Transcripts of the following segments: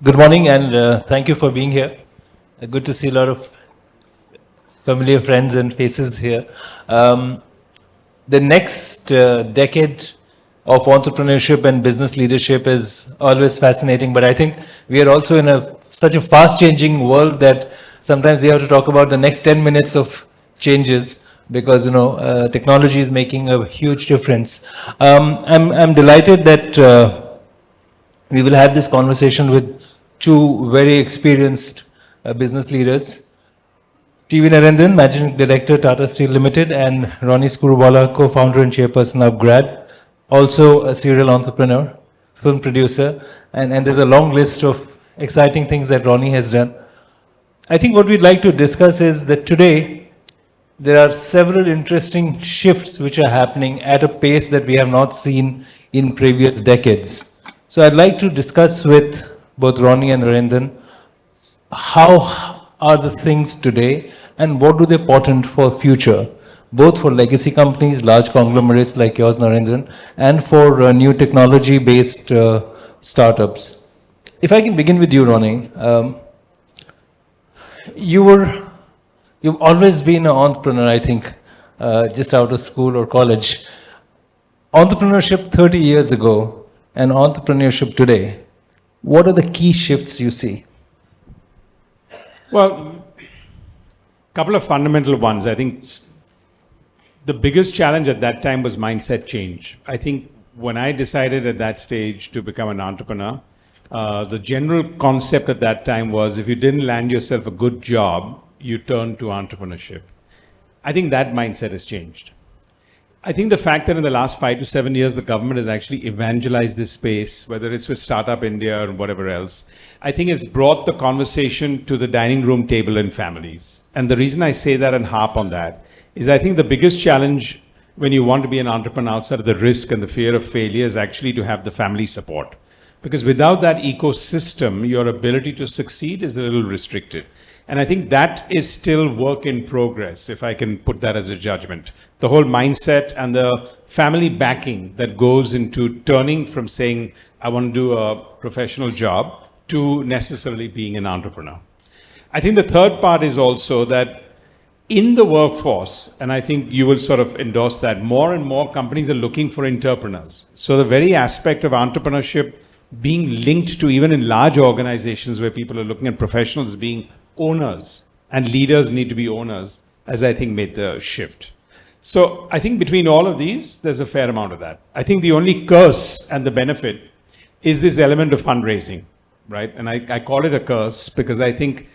Good morning and thank you for being here. Good to see a lot of familiar friends and faces here. The next decade of entrepreneurship and business leadership is always fascinating, but I think we are also in such a fast-changing world that sometimes we have to talk about the next 10 minutes of changes because technology is making a huge difference. I'm delighted that we will have this conversation with two very experienced business leaders. T V Narendran, Managing Director Tata Steel Ltd, and Ronnie Screwvala, co-founder and chairperson of upGrad, also a serial entrepreneur, film producer, and there's a long list of exciting things that Ronnie has done. I think what we'd like to discuss is that today there are several interesting shifts which are happening at a pace that we have not seen in previous decades. So I'd like to discuss with both Ronnie and Narendran how are the things today and what do they portend for future, both for legacy companies, large conglomerates like yours, Narendran, and for new technology-based startups. If I can begin with you, Ronnie, you've always been an entrepreneur, I think, just out of school or college. Entrepreneurship 30 years ago and entrepreneurship today, what are the key shifts you see? Well, a couple of fundamental ones. I think the biggest challenge at that time was mindset change. I think when I decided at that stage to become an entrepreneur, the general concept at that time was if you didn't land yourself a good job, you turned to entrepreneurship. I think that mindset has changed. I think the fact that in the last 5 to 7 years, the government has actually evangelized this space, whether it's with Startup India or whatever else, I think has brought the conversation to the dining room table in families. And the reason I say that and harp on that is I think the biggest challenge when you want to be an entrepreneur outside of the risk and the fear of failure is actually to have the family support. Because without that ecosystem, your ability to succeed is a little restricted. And I think that is still work in progress, if I can put that as a judgment. The whole mindset and the family backing that goes into turning from saying, I want to do a professional job to necessarily being an entrepreneur. I think the third part is also that in the workforce, and I think you will sort of endorse that, more and more companies are looking for entrepreneurs. So the very aspect of entrepreneurship being linked to even in large organizations where people are looking at professionals being owners and leaders need to be owners, as I think made the shift. So I think between all of these, there's a fair amount of that. I think the only curse and the benefit is this element of fundraising, right? And I call it a curse because I think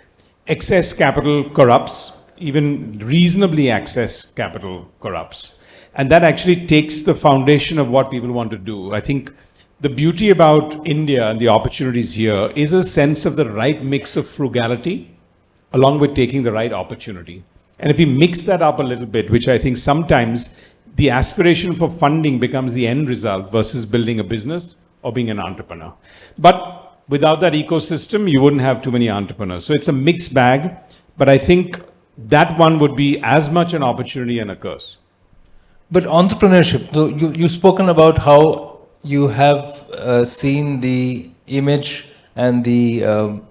excess capital corrupts, even reasonably access capital corrupts. And that actually takes the foundation of what people want to do. I think the beauty about India and the opportunities here is a sense of the right mix of frugality along with taking the right opportunity. And if we mix that up a little bit, which I think sometimes the aspiration for funding becomes the end result versus building a business or being an entrepreneur. But without that ecosystem, you wouldn't have too many entrepreneurs. So it's a mixed bag, but I think that one would be as much an opportunity and a curse. But entrepreneurship, so you've spoken about how you have seen the image and the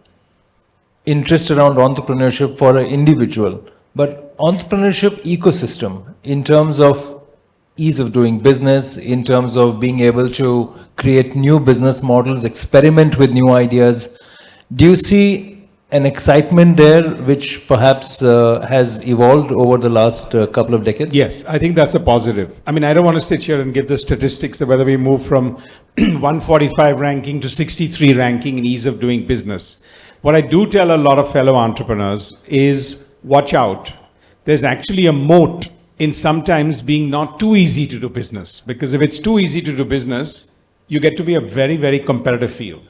interest around entrepreneurship for an individual. But entrepreneurship ecosystem in terms of ease of doing business, in terms of being able to create new business models, experiment with new ideas, do you see an excitement there which perhaps has evolved over the last couple of decades? Yes, I think that's a positive. I mean, I don't want to sit here and give the statistics of whether we move from 145 ranking to 63 ranking in ease of doing business. What I do tell a lot of fellow entrepreneurs is watch out. There's actually a moat in sometimes being not too easy to do business. Because if it's too easy to do business, you get to be a very, very competitive field.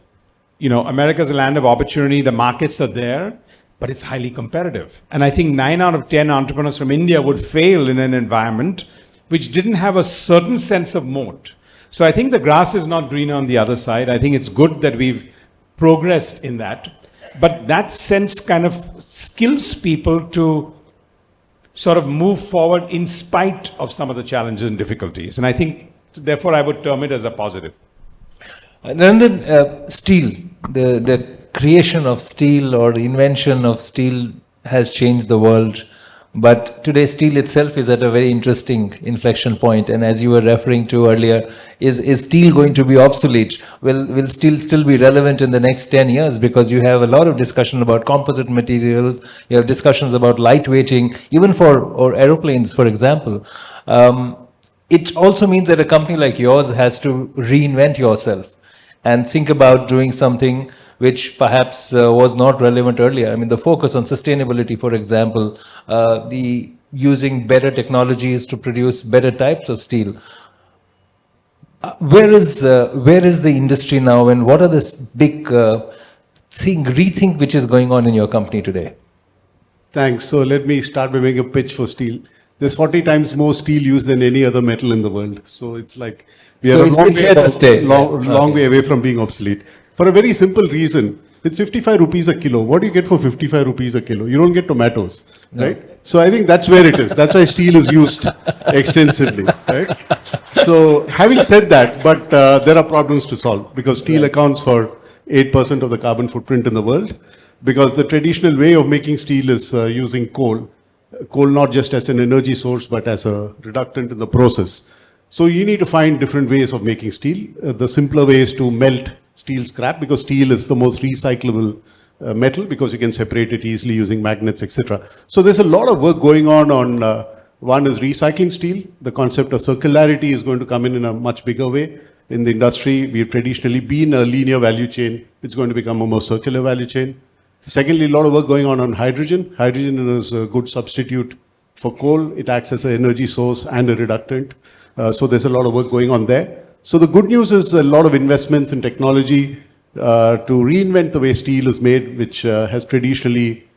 You know, America's a land of opportunity. The markets are there, but it's highly competitive. And I think 9 out of 10 entrepreneurs from India would fail in an environment which didn't have a certain sense of moat. So I think the grass is not greener on the other side. I think it's good that we've progressed in that. But that sense kind of skills people to sort of move forward in spite of some of the challenges and difficulties. And I think, therefore, I would term it as a positive. Narendran, steel, the creation of steel or invention of steel has changed the world. But today, steel itself is at a very interesting inflection point. And as you were referring to earlier, is steel going to be obsolete? Will steel still be relevant in the next 10 years? Because you have a lot of discussion about composite materials, you have discussions about lightweighting, even for or aeroplanes, for example. It also means that a company like yours has to reinvent yourself and think about doing something which perhaps was not relevant earlier. I mean, the focus on sustainability, for example, the using better technologies to produce better types of steel. Where is the industry now, and what are the big rethink which is going on in your company today? Thanks. So let me start by making a pitch for steel. There's 40 times more steel used than any other metal in the world. So it's like we are long way away from being obsolete. For a very simple reason, it's 55 rupees a kilo. What do you get for 55 rupees a kilo? You don't get tomatoes, right? So I think that's where it is. That's why steel is used extensively, right? So having said that, but there are problems to solve because steel accounts for 8% of the carbon footprint in the world, because the traditional way of making steel is using coal not just as an energy source, but as a reductant in the process. So you need to find different ways of making steel. The simpler way is to melt steel scrap, because steel is the most recyclable metal, because you can separate it easily using magnets, etc. So there's a lot of work going on one is recycling steel. The concept of circularity is going to come in a much bigger way. In the industry, we've traditionally been a linear value chain. It's going to become a more circular value chain. Secondly, a lot of work going on hydrogen. Hydrogen is a good substitute for coal. It acts as an energy source and a reductant. So there's a lot of work going on there. So the good news is a lot of investments in technology to reinvent the way steel is made, which has traditionally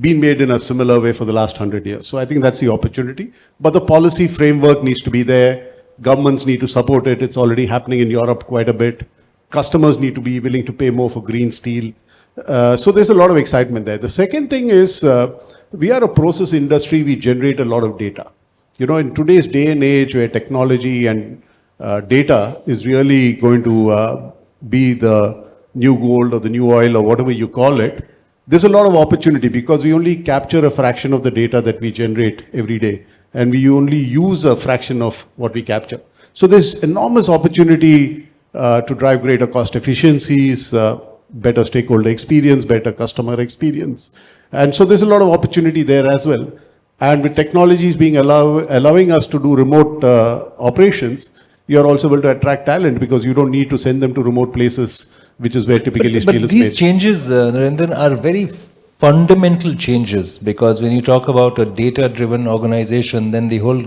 been made in a similar way for the last 100 years. So I think that's the opportunity. But the policy framework needs to be there. Governments need to support it. It's already happening in Europe quite a bit. Customers need to be willing to pay more for green steel. So there's a lot of excitement there. The second thing is we are a process industry. We generate a lot of data. You know, in today's day and age where technology and data is really going to be the new gold or the new oil or whatever you call it, there's a lot of opportunity because we only capture a fraction of the data that we generate every day, and we only use a fraction of what we capture. So there's enormous opportunity to drive greater cost efficiencies, better stakeholder experience, better customer experience. And so there's a lot of opportunity there as well. And with technologies being allowing us to do remote operations, you're also able to attract talent because you don't need to send them to remote places, which is where typically steel is made. But these changes, Narendran, are very fundamental changes, because when you talk about a data-driven organization, then the whole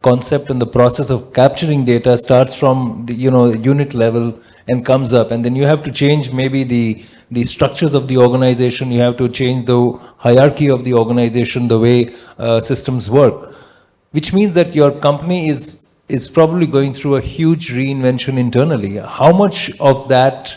concept and the process of capturing data starts from the unit level and comes up, and then you have to change maybe the structures of the organization, you have to change the hierarchy of the organization, the way systems work, which means that your company is probably going through a huge reinvention internally. How much of that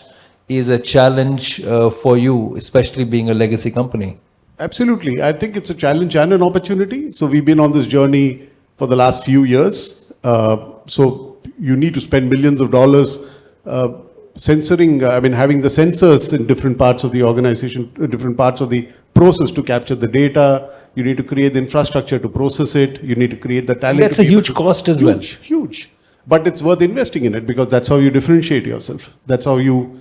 is a challenge for you, especially being a legacy company? Absolutely. I think it's a challenge and an opportunity. So we've been on this journey for the last few years. So you need to spend millions of dollars having the sensors in different parts of the organization, different parts of the process to capture the data. You need to create the infrastructure to process it. You need to create the talent. That's a huge cost as well. Huge. But it's worth investing in it because that's how you differentiate yourself. That's how you,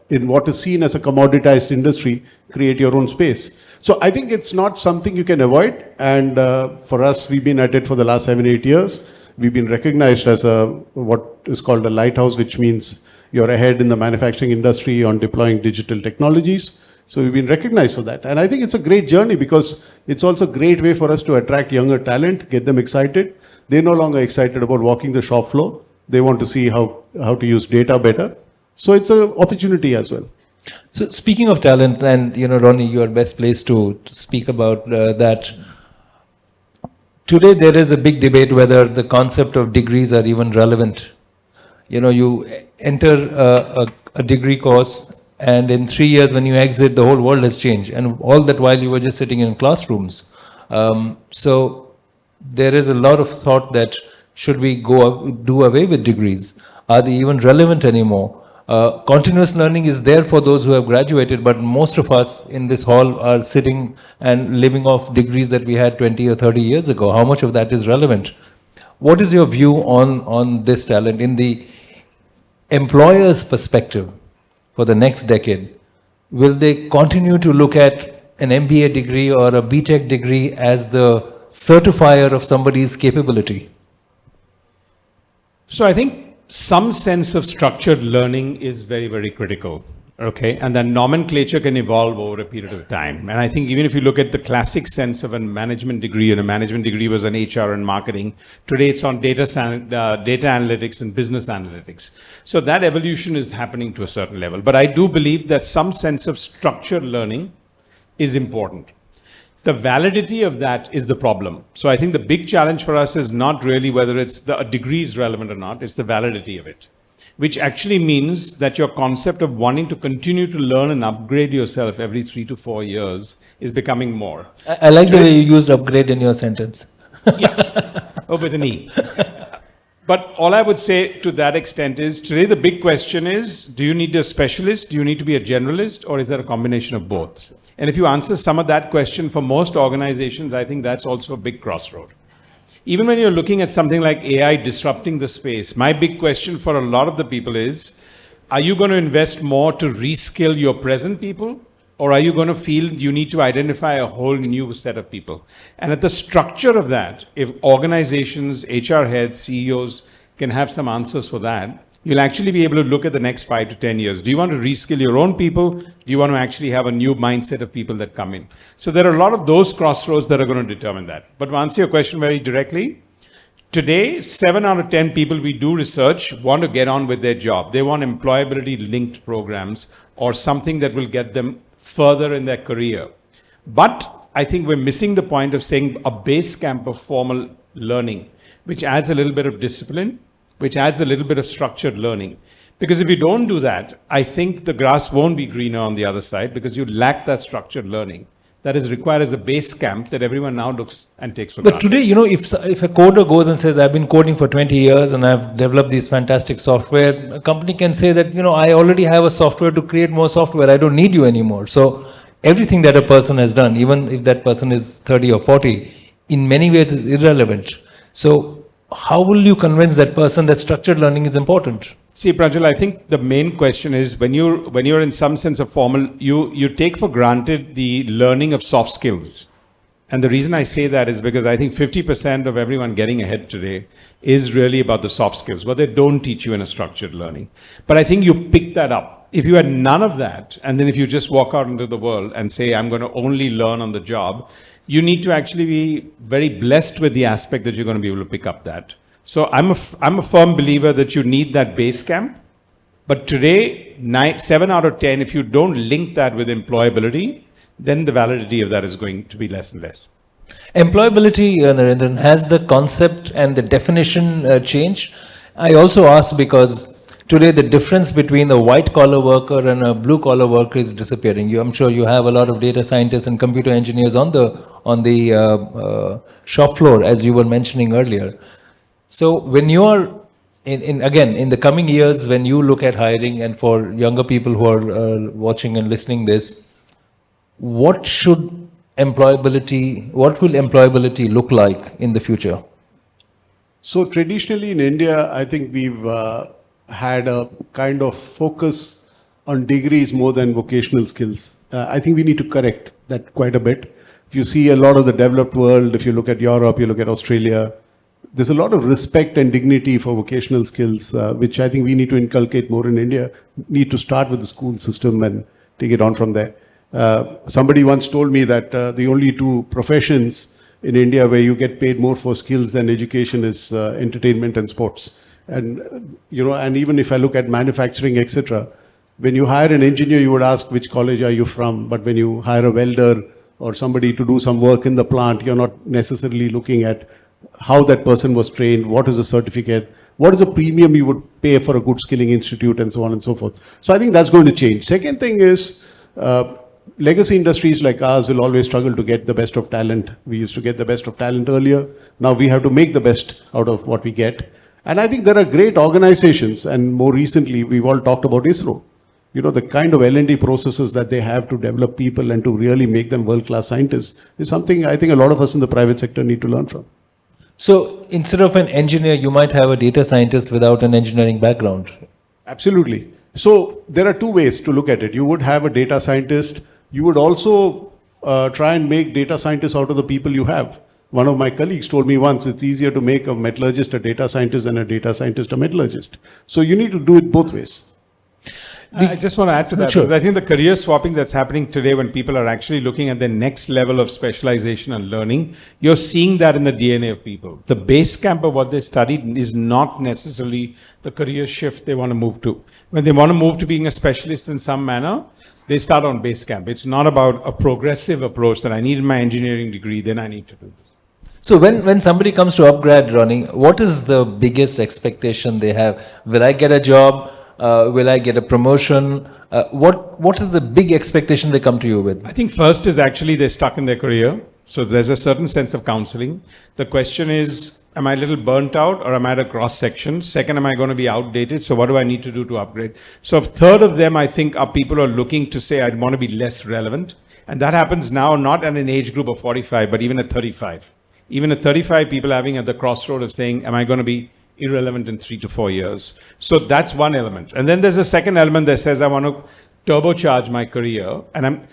in what is seen as a commoditized industry, create your own space. So I think it's not something you can avoid. And for us, we've been at it for the last 7-8 years. We've been recognized as what is called a lighthouse, which means you're ahead in the manufacturing industry on deploying digital technologies. So we've been recognized for that. And I think it's a great journey because it's also a great way for us to attract younger talent, get them excited. They're no longer excited about walking the shop floor. They want to see how to use data better. So it's an opportunity as well. So speaking of talent, and Ronnie, you are best placed to speak about that. Today there is a big debate whether the concept of degrees are even relevant. You enter a degree course, and in 3 years when you exit, the whole world has changed. And all that while you were just sitting in classrooms. So there is a lot of thought that should we do away with degrees? Are they even relevant anymore? Continuous learning is there for those who have graduated, but most of us in this hall are sitting and living off degrees that we had 20 or 30 years ago. How much of that is relevant? What is your view on this talent in the employer's perspective for the next decade? Will they continue to look at an MBA degree or a BTech degree as the certifier of somebody's capability? So I think some sense of structured learning is very, very critical. Okay, and that nomenclature can evolve over a period of time. And I think even if you look at the classic sense of a management degree, and a management degree was on HR and marketing, today it's on data analytics and business analytics. So that evolution is happening to a certain level. But I do believe that some sense of structured learning is important. The validity of that is the problem. So I think the big challenge for us is not really whether a degree is relevant or not, it's the validity of it. Which actually means that your concept of wanting to continue to learn and upgrade yourself every 3 to 4 years is becoming more. I like the way you used upgrade in your sentence. Yeah, with an E. But all I would say to that extent is, today the big question is, do you need a specialist, do you need to be a generalist, or is there a combination of both? And if you answer some of that question for most organizations, I think that's also a big crossroad. Even when you're looking at something like AI disrupting the space, my big question for a lot of the people is, are you going to invest more to reskill your present people? Or are you going to feel you need to identify a whole new set of people? And at the structure of that, if organizations, HR heads, CEOs can have some answers for that, you'll actually be able to look at the next 5 to 10 years. Do you want to reskill your own people? Do you want to actually have a new mindset of people that come in? So there are a lot of those crossroads that are going to determine that. But to answer your question very directly, today, 7 out of 10 people we do research want to get on with their job. They want employability linked programs or something that will get them further in their career. But I think we're missing the point of saying a base camp of formal learning, which adds a little bit of discipline, which adds a little bit of structured learning. Because if you don't do that, I think the grass won't be greener on the other side because you lack that structured learning that is required as a base camp that everyone now looks and takes for granted. But today, if a coder goes and says, I've been coding for 20 years and I've developed these fantastic software, a company can say that, I already have a software to create more software. I don't need you anymore. So everything that a person has done, even if that person is 30 or 40, in many ways is irrelevant. So how will you convince that person that structured learning is important? See, Pranjal, I think the main question is when you're in some sense of formal, you take for granted the learning of soft skills. And the reason I say that is because I think 50% of everyone getting ahead today is really about the soft skills, what they don't teach you in a structured learning. But I think you pick that up. If you had none of that, and then if you just walk out into the world and say, I'm going to only learn on the job, you need to actually be very blessed with the aspect that you're going to be able to pick up that. So I'm a firm believer that you need that base camp. But today, 7 out of 10, if you don't link that with employability, then the validity of that is going to be less and less. Employability, Narendran, has the concept and the definition changed? I also ask because today the difference between a white collar worker and a blue collar worker is disappearing. I'm sure you have a lot of data scientists and computer engineers on the shop floor, as you were mentioning earlier. So when you are in the coming years, when you look at hiring, and for younger people who are watching and listening this, what will employability look like in the future? So traditionally in India, I think we've had a kind of focus on degrees more than vocational skills. I think we need to correct that quite a bit. If you see a lot of the developed world, if you look at Europe, you look at Australia, there's a lot of respect and dignity for vocational skills, which I think we need to inculcate more in India. Need to start with the school system and take it on from there. Somebody once told me that the only 2 professions in India where you get paid more for skills than education is entertainment and sports. And and even if I look at manufacturing, etc., when you hire an engineer, you would ask which college are you from. But when you hire a welder or somebody to do some work in the plant, you're not necessarily looking at how that person was trained, what is the certificate, what is the premium you would pay for a good skilling institute, and so on and so forth. So I think that's going to change. Second thing is, legacy industries like ours will always struggle to get the best of talent. We used to get the best of talent earlier. Now we have to make the best out of what we get. And I think there are great organizations, and more recently, we've all talked about ISRO. You know, the kind of L&D processes that they have to develop people and to really make them world-class scientists is something I think a lot of us in the private sector need to learn from. So instead of an engineer, you might have a data scientist without an engineering background. Absolutely. So there are two ways to look at it. You would have a data scientist. You would also try and make data scientists out of the people you have. One of my colleagues told me once, it's easier to make a metallurgist a data scientist than a data scientist a metallurgist. So you need to do it both ways. I just want to add to that. Sure. I think the career swapping that's happening today when people are actually looking at the next level of specialization and learning, you're seeing that in the DNA of people. The base camp of what they studied is not necessarily the career shift they want to move to. When they want to move to being a specialist in some manner, they start on base camp. It's not about a progressive approach that I need my engineering degree, then I need to do this. So when somebody comes to upGrad, Ronnie, what is the biggest expectation they have? Will I get a job? Will I get a promotion? What is the big expectation they come to you with? I think first is actually they're stuck in their career. So there's a certain sense of counseling. The question is, am I a little burnt out or am I at a cross section? Second, am I going to be outdated? So what do I need to do to upgrade? So a third of them, I think, are people who are looking to say, I want to be less relevant. And that happens now, not at an age group of 45, but even at 35. Even at 35, people having at the crossroad of saying, am I going to be irrelevant in 3 to 4 years? So that's one element. And then there's a second element that says, I want to turbocharge my career. And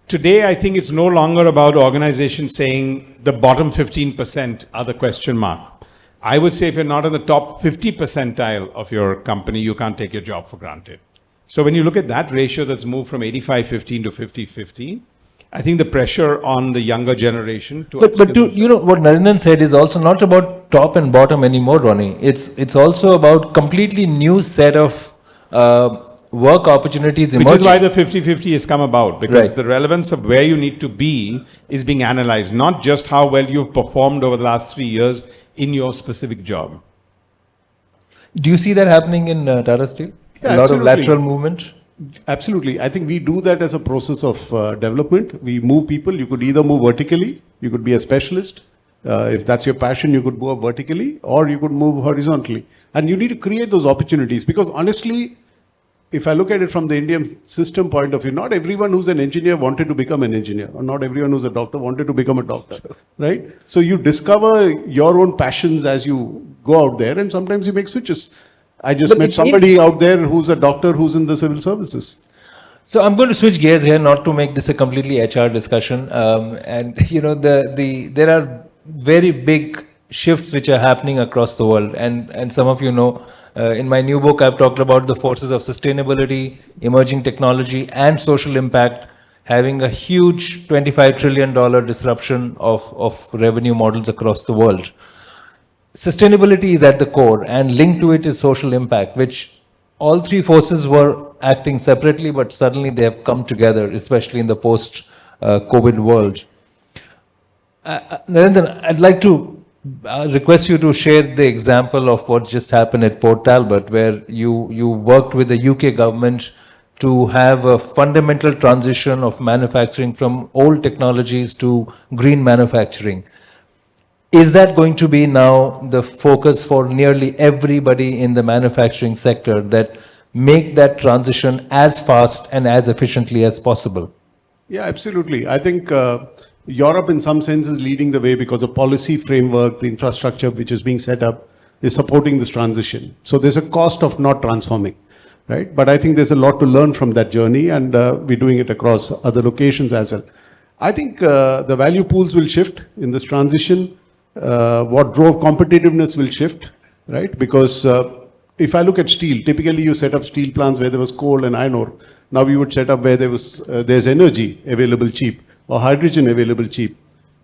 today, I think it's no longer about organizations saying the bottom 15% are the question mark. I would say if you're not in the top 50 percentile of your company, you can't take your job for granted. So when you look at that ratio that's moved from 85-15 to 50-50, I think the pressure on the younger generation to... But you know, what Narendran said is also not about top and bottom anymore, Ronnie. It's also about completely new set of work opportunities emerging. Which is why the 50-50 has come about, because Right. the relevance of where you need to be is being analyzed, not just how well you've performed over the last 3 years in your specific job. Do you see that happening in Tata Steel? Yeah, a lot absolutely. of lateral movement? Absolutely. I think we do that as a process of development. We move people. You could either move vertically, you could be a specialist. If that's your passion, you could move vertically, or you could move horizontally. And you need to create those opportunities, because honestly, if I look at it from the Indian system point of view, not everyone who's an engineer wanted to become an engineer, or not everyone who's a doctor wanted to become a doctor, right? So you discover your own passions as you go out there, and sometimes you make switches. I just But met it somebody means- out there who's a doctor who's in the civil services. So I'm going to switch gears here, not to make this a completely HR discussion. And you know, there are very big shifts which are happening across the world, and some of you know, in my new book, I've talked about the forces of sustainability, emerging technology, and social impact having a huge $25 trillion disruption of revenue models across the world. Sustainability is at the core, and linked to it is social impact, which all three forces were acting separately, but suddenly they have come together, especially in the post-COVID world. Narendran, I'd like to request you to share the example of what just happened at Port Talbot, where you worked with the UK government to have a fundamental transition of manufacturing from old technologies to green manufacturing. Is that going to be now the focus for nearly everybody in the manufacturing sector, that make that transition as fast and as efficiently as possible? Yeah, absolutely. I think Europe in some sense is leading the way, because the policy framework, the infrastructure which is being set up is supporting this transition. So there's a cost of not transforming, right? But I think there's a lot to learn from that journey, and we're doing it across other locations as well. I think the value pools will shift in this transition. What drove competitiveness will shift, right? Because if I look at steel, typically you set up steel plants where there was coal and iron ore. Now we would set up where there's energy available cheap, or hydrogen available cheap.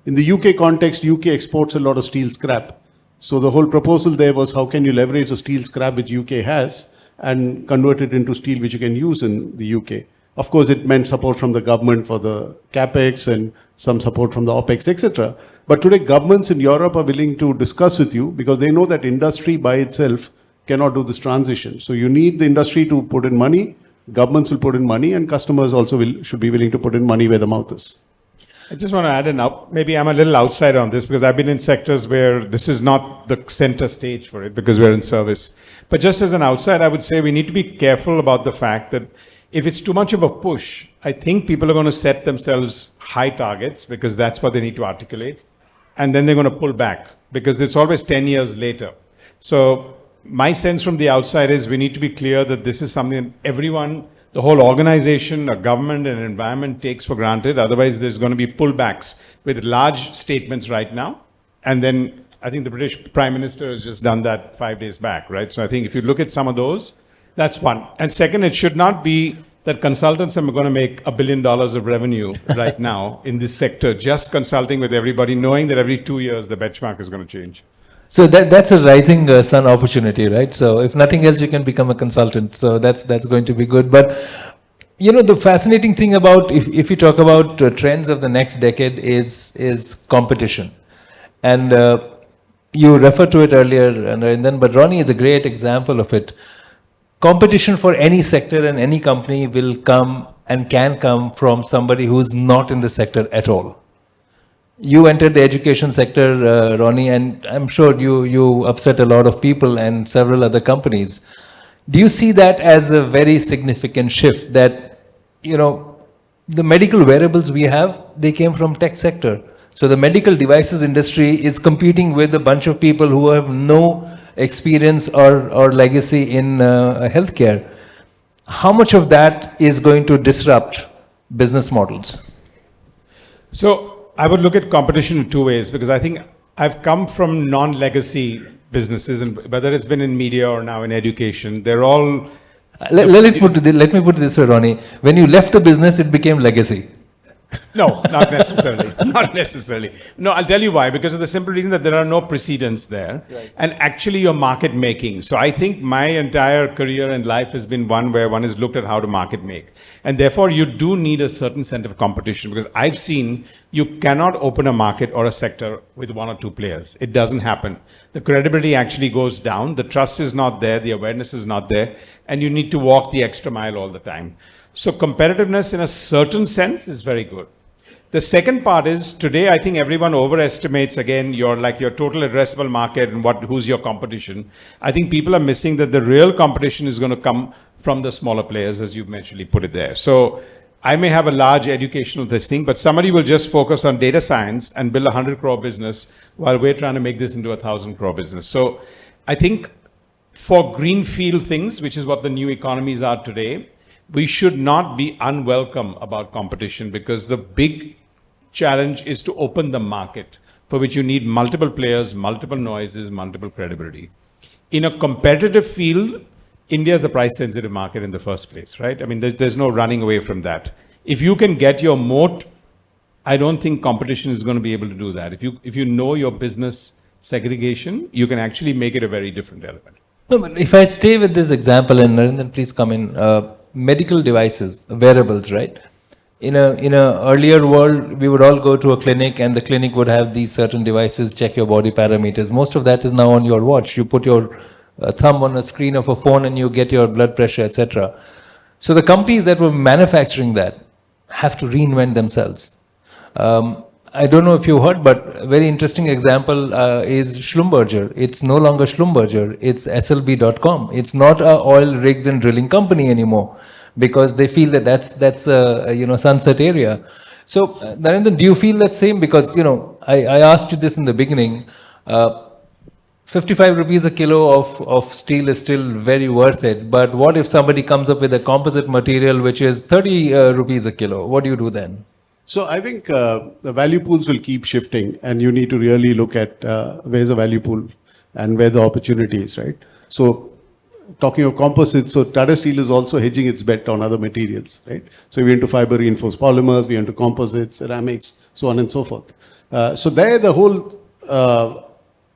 In the UK context, UK exports a lot of steel scrap. So the whole proposal there was, how can you leverage the steel scrap which UK has and convert it into steel which you can use in the UK? Of course, it meant support from the government for the capex and some support from the opex, etc. But today, governments in Europe are willing to discuss with you, because they know that industry by itself cannot do this transition. So you need the industry to put in money, governments will put in money, and customers also should be willing to put in money where the mouth is. I just want to add maybe I'm a little outside on this because I've been in sectors where this is not the center stage for it because we're in service. But just as an outside, I would say we need to be careful about the fact that if it's too much of a push, I think people are going to set themselves high targets because that's what they need to articulate. And then they're going to pull back because it's always 10 years later. So my sense from the outside is we need to be clear that this is something everyone, the whole organization, a government, and environment takes for granted. Otherwise, there's going to be pullbacks with large statements right now. And then I think the British Prime Minister has just done that 5 days back, right? So I think if you look at some of those, that's one. And second, it should not be that consultants are going to make $1 billion of revenue right now in this sector, just consulting with everybody, knowing that every 2 years the benchmark is going to change. So that's a rising sun opportunity, right? So if nothing else, you can become a consultant. So that's going to be good. But you know, the fascinating thing about if you talk about trends of the next decade is competition, and you referred to it earlier, Narendran, but Ronnie is a great example of it. Competition for any sector and any company will come and can come from somebody who's not in the sector at all. You entered the education sector, Ronnie, and I'm sure you upset a lot of people and several other companies. Do you see that as a very significant shift that, you know, the medical wearables we have, they came from tech sector. So the medical devices industry is competing with a bunch of people who have no experience or legacy in healthcare. How much of that is going to disrupt business models? So I would look at competition in two ways because I think I've come from non-legacy businesses, and whether it's been in media or now in education, they're all... Let me put it this way, Ronnie. When you left the business, it became legacy. No, not necessarily. Not necessarily. No, I'll tell you why. Because of the simple reason that there are no precedents there. Right. And actually you're market making. So I think my entire career and life has been one where one has looked at how to market make. And therefore you do need a certain sense of competition because I've seen you cannot open a market or a sector with one or two players. It doesn't happen. The credibility actually goes down. The trust is not there. The awareness is not there. And you need to walk the extra mile all the time. So competitiveness in a certain sense is very good. The second part is today I think everyone overestimates again your total addressable market and who's your competition. I think people are missing that the real competition is going to come from the smaller players, as you've mentioned, put it there. So I may have a large educational thing, but somebody will just focus on data science and build 100 crore business while we're trying to make this into 1,000 crore business. So I think for greenfield things, which is what the new economies are today, we should not be unwelcome about competition because the big challenge is to open the market for which you need multiple players, multiple noises, multiple credibility. In a competitive field, India is a price sensitive market in the first place, right? I mean, there's no running away from that. If you can get your moat, I don't think competition is going to be able to do that. If you know your business segregation, you can actually make it a very different element. No, but if I stay with this example, and Narendran, please come in. Medical devices, wearables, right? In a earlier world, we would all go to a clinic and the clinic would have these certain devices, check your body parameters. Most of that is now on your watch. You put your thumb on a screen of a phone and you get your blood pressure, etc. So the companies that were manufacturing that have to reinvent themselves. I don't know if you heard, but a very interesting example is Schlumberger. It's no longer Schlumberger, it's SLB.com. It's not a oil rigs and drilling company anymore because they feel that that's a sunset area. So Narendran, do you feel that same? Because I asked you this in the beginning. 55 rupees a kilo of steel is still very worth it. But what if somebody comes up with a composite material which is 30 rupees a kilo? What do you do then? So I think the value pools will keep shifting and you need to really look at where's the value pool and where the opportunity is, right? So talking of composites, so Tata Steel is also hedging its bet on other materials, right? So we into fiber reinforced polymers, we into composites, ceramics, so on and so forth. So there the whole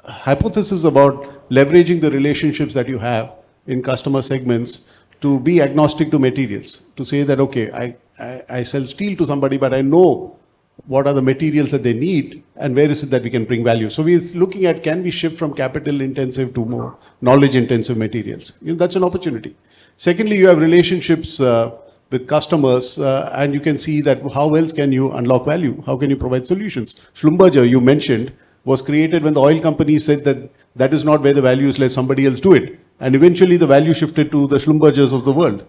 hypothesis about leveraging the relationships that you have in customer segments to be agnostic to materials, to say that, okay, I sell steel to somebody, but I know what are the materials that they need and where is it that we can bring value. So we're looking at, can we shift from capital intensive to more knowledge intensive materials? That's an opportunity. Secondly, you have relationships with customers, and you can see that how else can you unlock value? How can you provide solutions? Schlumberger, you mentioned, was created when the oil companies said that that is not where the value is, let somebody else do it. And eventually the value shifted to the Schlumbergers of the world.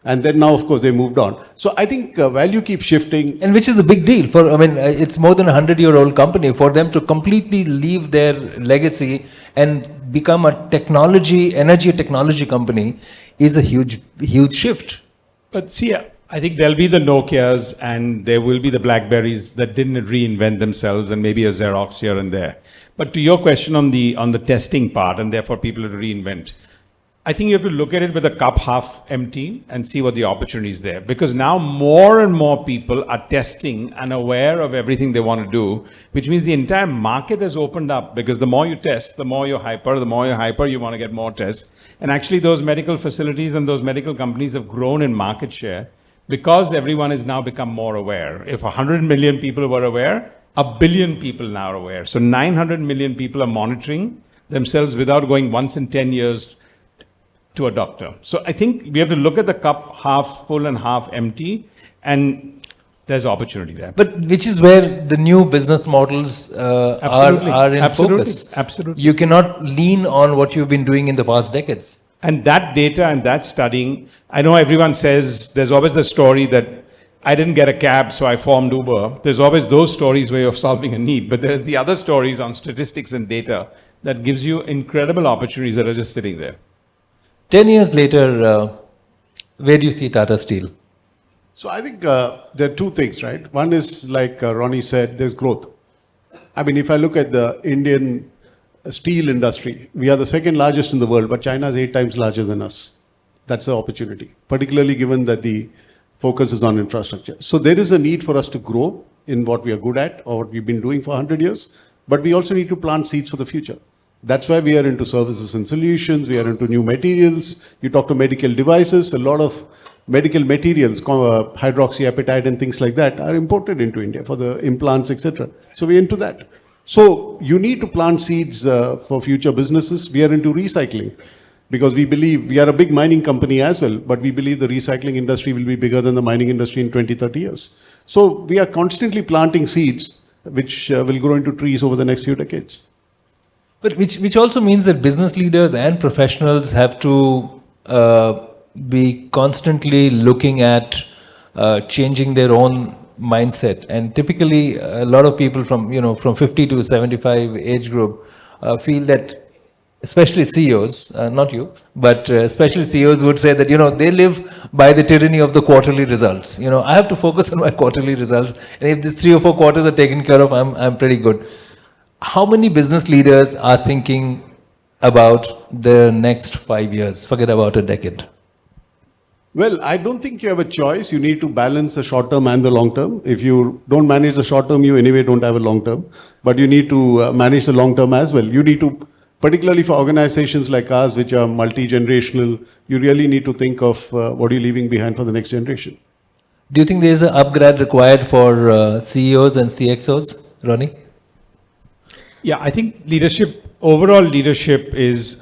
And then now, of course, they moved on. So I think value keeps shifting. And which is a big deal for, I mean, it's more than a 100-year-old company. For them to completely leave their legacy and become a energy technology company is a huge shift. But see, I think there'll be the Nokias and there will be the Blackberries that didn't reinvent themselves, and maybe a Xerox here and there. But to your question on the testing part, and therefore people to reinvent, I think you have to look at it with a cup half empty and see what the opportunity is there. Because now more and more people are testing and aware of everything they want to do, which means the entire market has opened up, because the more you test, the more you're hyper, you want to get more tests. And actually those medical facilities and those medical companies have grown in market share because everyone has now become more aware. If 100 million people were aware, 1 billion people now are aware. So 900 million people are monitoring themselves without going once in 10 years to a doctor. So I think we have to look at the cup half full and half empty, and there's opportunity there. But which is where the new business models are in focus. Absolutely. You cannot lean on what you've been doing in the past decades. And that data and that studying, I know everyone says there's always the story that I didn't get a cab, so I formed Uber. There's always those stories where you're solving a need, but there's the other stories on statistics and data that gives you incredible opportunities that are just sitting there. 10 years later, where do you see Tata Steel? So I think there are two things, right? One is, like Ronnie said, there's growth. I mean, if I look at the Indian steel industry, we are the second largest in the world, but China is 8 times larger than us. That's the opportunity, particularly given that the focus is on infrastructure. So there is a need for us to grow in what we are good at or what we've been doing for 100 years, but we also need to plant seeds for the future. That's why we are into services and solutions. We are into new materials. You talk to medical devices, a lot of medical materials, hydroxyapatite and things like that are imported into India for the implants, etc. So we're into that. So you need to plant seeds for future businesses. We are into recycling because we believe we are a big mining company as well, but we believe the recycling industry will be bigger than the mining industry in 20, 30 years. So we are constantly planting seeds which will grow into trees over the next few decades. But which also means that business leaders and professionals have to be constantly looking at changing their own mindset. And typically, a lot of people from 50 to 75 age group feel that, especially CEOs, not you, but especially CEOs would say that they live by the tyranny of the quarterly results. I have to focus on my quarterly results, and if these 3 or 4 quarters are taken care of, I'm pretty good. How many business leaders are thinking about the next 5 years? Forget about a decade. Well, I don't think you have a choice. You need to balance the short term and the long term. If you don't manage the short term, you anyway don't have a long term. But you need to manage the long term as well. You need to, particularly for organizations like ours, which are multi-generational, you really need to think of what are you leaving behind for the next generation. Do you think there is an upgrade required for CEOs and CXOs, Ronnie? Yeah, I think overall leadership is,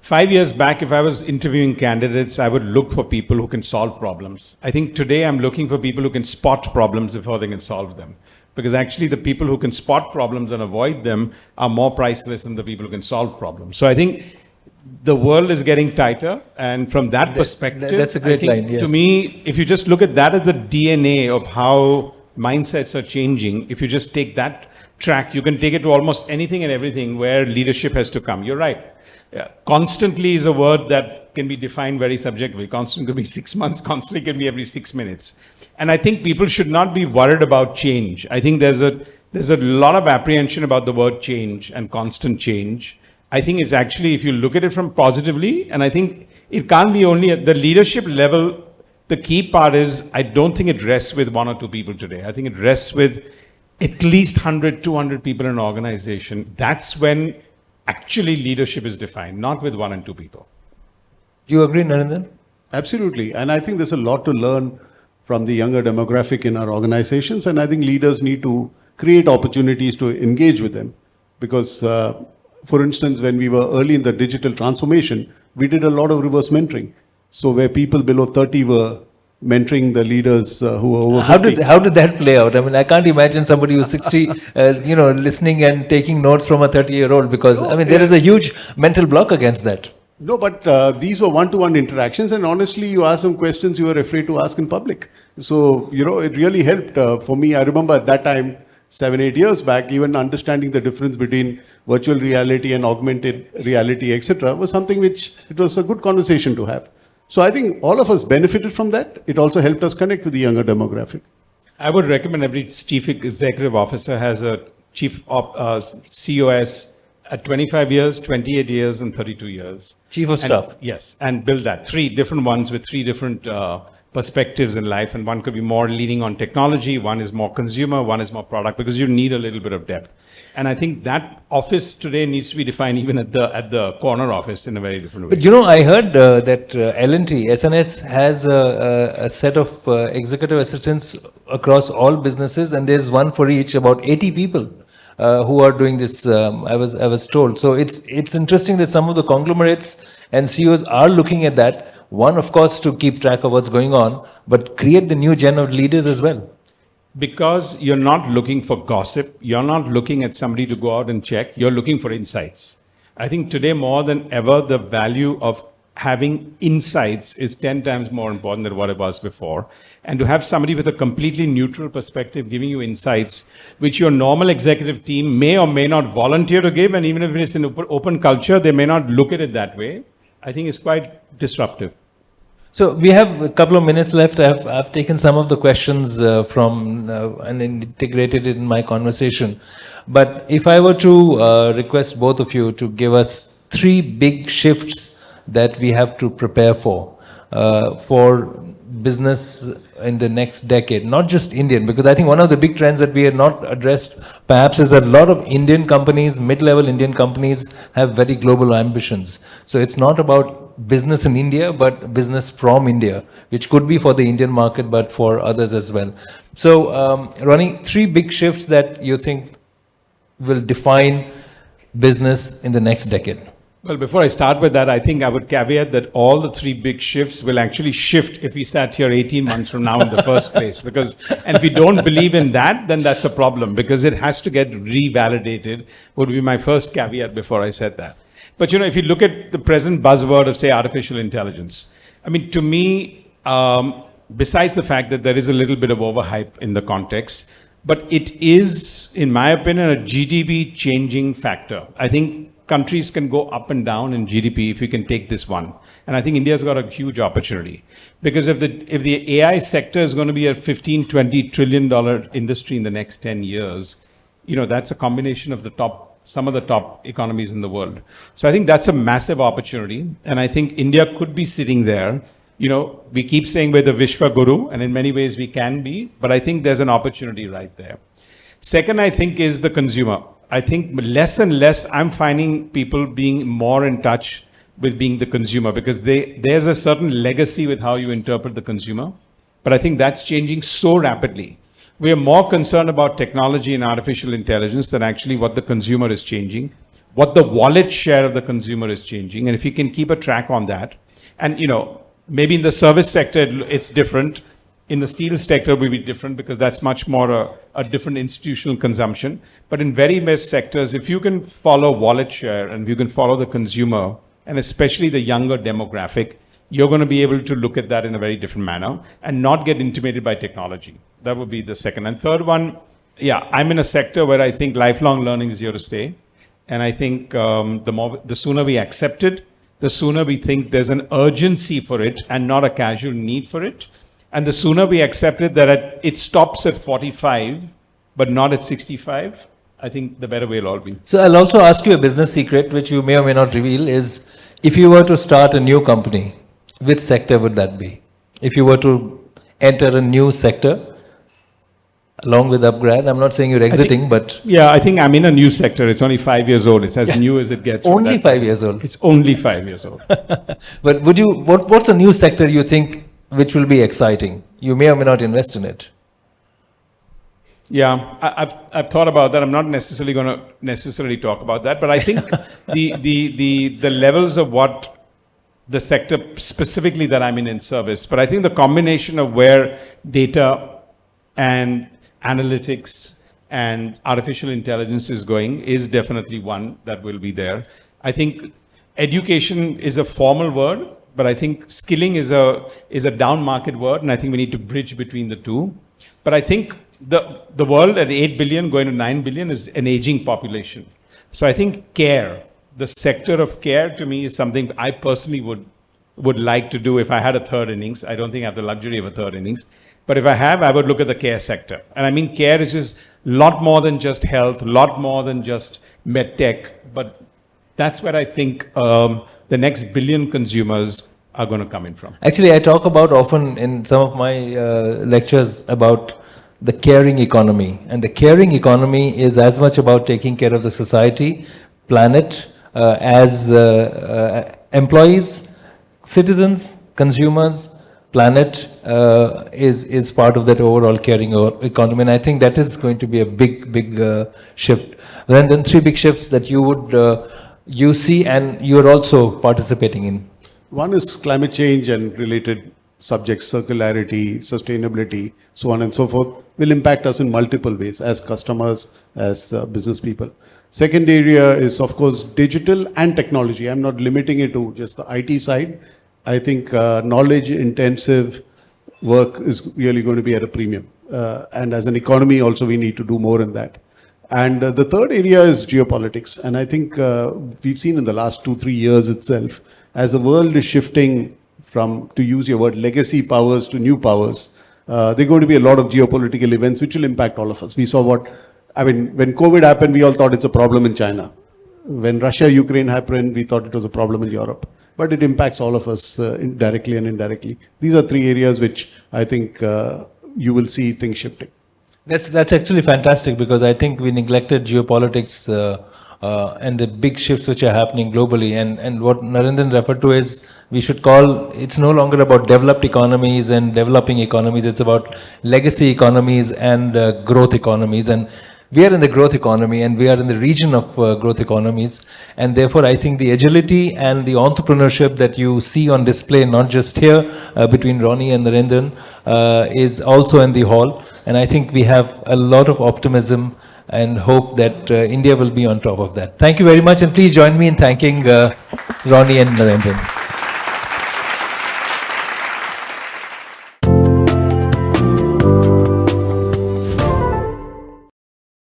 5 years back, if I was interviewing candidates, I would look for people who can solve problems. I think today I'm looking for people who can spot problems before they can solve them. Because actually the people who can spot problems and avoid them are more priceless than the people who can solve problems. So I think the world is getting tighter, and from that perspective, that's a great line, yes. To me, if you just look at that as the DNA of how mindsets are changing, if you just take that track, you can take it to almost anything and everything where leadership has to come. You're right. Yeah. Constantly is a word that can be defined very subjectively. Constant could be 6 months, constantly can be every 6 minutes. And I think people should not be worried about change. I think there's a lot of apprehension about the word change and constant change. I think it's actually, if you look at it from positively, and I think it can't be only at the leadership level, the key part is, I don't think it rests with 1 or 2 people today. I think it rests with at least 100, 200 people in an organization. That's when actually leadership is defined, not with 1 and 2 people. Do you agree, Narendran? Absolutely. And I think there's a lot to learn from the younger demographic in our organizations. And I think leaders need to create opportunities to engage with them. Because, for instance, when we were early in the digital transformation, we did a lot of reverse mentoring. So where people below 30 were mentoring the leaders who are over 50. How did that play out? I mean, I can't imagine somebody who's 60, listening and taking notes from a 30-year-old, because I mean, there is a huge mental block against that. No, but these were one-to-one interactions, and honestly, you asked some questions you were afraid to ask in public. So, it really helped for me. I remember at that time, 7-8 years back, even understanding the difference between virtual reality and augmented reality, etc., was something which it was a good conversation to have. So I think all of us benefited from that. It also helped us connect with the younger demographic. I would recommend every chief executive officer has a chief COS at 25 years, 28 years, and 32 years. Chief of staff. Yes, and build that. 3 different ones with 3 different perspectives in life, and one could be more leaning on technology, one is more consumer, one is more product, because you need a little bit of depth. And I think that office today needs to be defined even at the corner office in a very different way. But I heard that L&T, SNS has a set of executive assistants across all businesses, and there's one for each, about 80 people. Who are doing this, I was told. So it's interesting that some of the conglomerates and CEOs are looking at that. One, of course, to keep track of what's going on, but create the new gen of leaders as well. Because you're not looking for gossip, you're not looking at somebody to go out and check, you're looking for insights. I think today more than ever, the value of having insights is 10 times more important than what it was before. And to have somebody with a completely neutral perspective giving you insights, which your normal executive team may or may not volunteer to give, and even if it's an open culture, they may not look at it that way, I think it's quite disruptive. So we have a couple of minutes left. I've taken some of the questions from and integrated it in my conversation. But if I were to request both of you to give us 3 big shifts that we have to prepare for business in the next decade, not just Indian, because I think one of the big trends that we have not addressed perhaps is that a lot of Indian companies, mid-level Indian companies, have very global ambitions. So it's not about business in India, but business from India, which could be for the Indian market, but for others as well. So, Ronnie, 3 big shifts that you think will define business in the next decade. Well, before I start with that, I think I would caveat that all the 3 big shifts will actually shift if we sat here 18 months from now in the first place. And if we don't believe in that, then that's a problem, because it has to get revalidated, would be my first caveat before I said that. But if you look at the present buzzword of, say, artificial intelligence, I mean, to me, besides the fact that there is a little bit of overhype in the context, but it is, in my opinion, a GDP changing factor. I think countries can go up and down in GDP if we can take this one. And I think India's got a huge opportunity. Because if the AI sector is going to be a $15-20 trillion industry in the next 10 years, that's a combination of some of the top economies in the world. So I think that's a massive opportunity. And I think India could be sitting there. We keep saying we're the Vishwa Guru, and in many ways we can be, but I think there's an opportunity right there. Second, I think, is the consumer. I think less and less I'm finding people being more in touch with being the consumer, because there's a certain legacy with how you interpret the consumer. But I think that's changing so rapidly. We are more concerned about technology and artificial intelligence than actually what the consumer is changing, what the wallet share of the consumer is changing. And if you can keep a track on that, and maybe in the service sector, it's different. In the steel sector, it will be different, because that's much more a different institutional consumption. But in very most sectors, if you can follow wallet share and you can follow the consumer, and especially the younger demographic, you're going to be able to look at that in a very different manner and not get intimidated by technology. That would be the second. And third one, I'm in a sector where I think lifelong learning is here to stay. And I think the sooner we accept it, the sooner we think there's an urgency for it and not a casual need for it. And the sooner we accept it that it stops at 45, but not at 65, I think the better way it'll all be. So I'll also ask you a business secret, which you may or may not reveal, is if you were to start a new company, which sector would that be? If you were to enter a new sector, along with upGrad, I'm not saying you're exiting, but... Yeah, I think I'm in a new sector. It's only 5 years old. It's as new as it gets. Only 5 years old? It's only 5 years old. But what's a new sector you think which will be exciting? You may or may not invest in it. Yeah, I've thought about that. I'm not necessarily going to talk about that, but I think the levels of what the sector specifically that I'm in service. But I think the combination of where data and analytics and artificial intelligence is going is definitely one that will be there. I think education is a formal word, but I think skilling is a down market word, and I think we need to bridge between the two. But I think the world at 8 billion going to 9 billion is an aging population. So I think care, the sector of care to me is something I personally would like to do if I had a third innings. I don't think I have the luxury of a third innings. But if I have, I would look at the care sector. And I mean, care is just a lot more than just health, a lot more than just med tech. But that's where I think the next billion consumers are going to come in from. Actually, I talk about often in some of my lectures about the caring economy. And the caring economy is as much about taking care of the society, planet, as employees, citizens, consumers, planet is part of that overall caring economy. And I think that is going to be a big shift. Then 3 big shifts that you would you see and you are also participating in. One is climate change and related subjects, circularity, sustainability, so on and so forth, will impact us in multiple ways as customers, as business people. Second area is, of course, digital and technology. I'm not limiting it to just the IT side. I think knowledge-intensive work is really going to be at a premium. And as an economy also, we need to do more in that. And the third area is geopolitics. And I think we've seen in the last 2-3 years itself, as the world is shifting from, to use your word, legacy powers to new powers, there are going to be a lot of geopolitical events which will impact all of us. We saw when COVID happened, we all thought it's a problem in China. When Russia-Ukraine happened, we thought it was a problem in Europe. But it impacts all of us directly and indirectly. These are 3 areas which I think you will see things shifting. That's actually fantastic, because I think we neglected geopolitics and the big shifts which are happening globally. And what Narendran referred to is, we should call, it's no longer about developed economies and developing economies, it's about legacy economies and growth economies. And we are in the growth economy, and we are in the region of growth economies. And therefore, I think the agility and the entrepreneurship that you see on display, not just here between Ronnie and Narendran, is also in the hall. And I think we have a lot of optimism and hope that India will be on top of that. Thank you very much, and please join me in thanking Ronnie and Narendran.